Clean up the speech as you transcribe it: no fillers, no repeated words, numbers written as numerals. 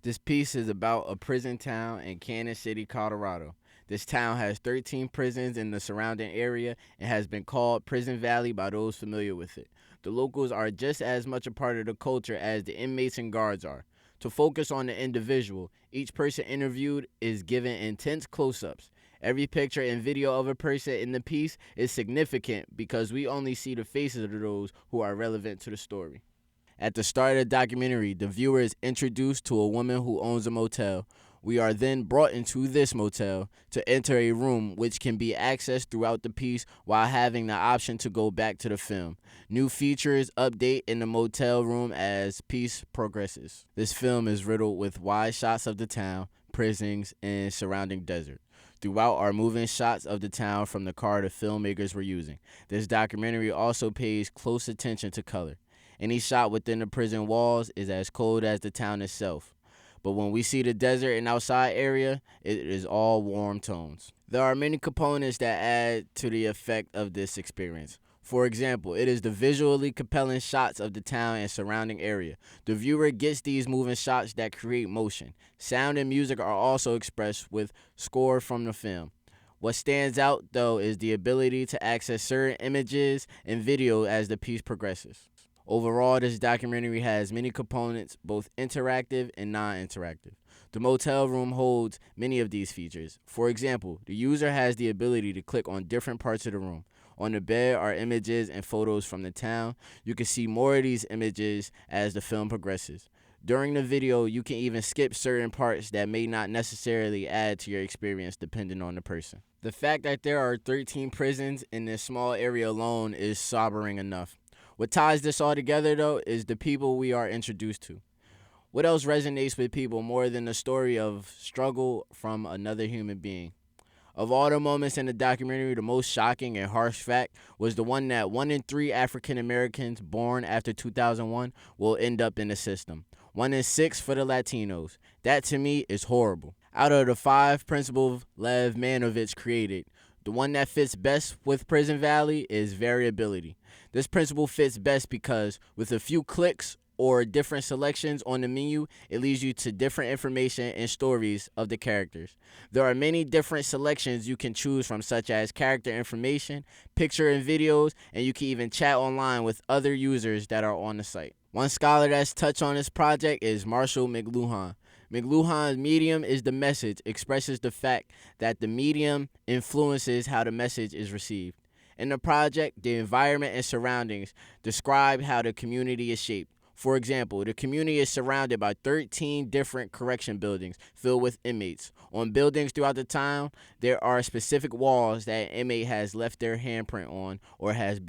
This piece is about a prison town in Kansas City, Colorado. This town has 13 prisons in the surrounding area and has been called Prison Valley by those familiar with it. The locals are just as much a part of the culture as the inmates and guards are. To focus on the individual, each person interviewed is given intense close ups. Every picture and video of a person in the piece is significant because we only see the faces of those who are relevant to the story. At the start of the documentary, the viewer is introduced to a woman who owns a motel. We are then brought into this motel to enter a room which can be accessed throughout the piece while having the option to go back to the film. New features update in the motel room as piece progresses. This film is riddled with wide shots of the town, prisons, and surrounding desert. Throughout are moving shots of the town from the car the filmmakers were using. This documentary also pays close attention to color. Any shot within the prison walls is as cold as the town itself. But when we see the desert and outside area, it is all warm tones. There are many components that add to the effect of this experience. For example, it is the visually compelling shots of the town and surrounding area. The viewer gets these moving shots that create motion. Sound and music are also expressed with score from the film. What stands out, though, is the ability to access certain images and video as the piece progresses. Overall, this documentary has many components, both interactive and non interactive. The motel room holds many of these features. For example, the user has the ability to click on different parts of the room. On the bed are images and photos from the town. You can see more of these images as the film progresses. During the video, you can even skip certain parts that may not necessarily add to your experience depending on the person. The fact that there are 13 prisons in this small area alone is sobering enough. What ties this all together, though, is the people we are introduced to. What else resonates with people more than the story of struggle from another human being? Of all the moments in the documentary, the most shocking and harsh fact was the one that 1 in 3 African Americans born after 2001 will end up in the system. 1 in 6 for the Latinos. That to me is horrible. Out of the 5 principles Lev Manovich created, the one that fits best with Prison Valley is variability. This principle fits best because with a few clicks or different selections on the menu, it leads you to different information and stories of the characters. There are many different selections you can choose from, such as character information, picture and videos, and you can even chat online with other users that are on the site. One scholar that's touched on this project is Marshall McLuhan. McLuhan's medium is the message, expresses the fact that the medium influences how the message is received. In the project, the environment and surroundings describe how the community is shaped. For example, the community is surrounded by 13 different correction buildings filled with inmates. On buildings throughout the town, there are specific walls that an inmate has left their handprint on or has built.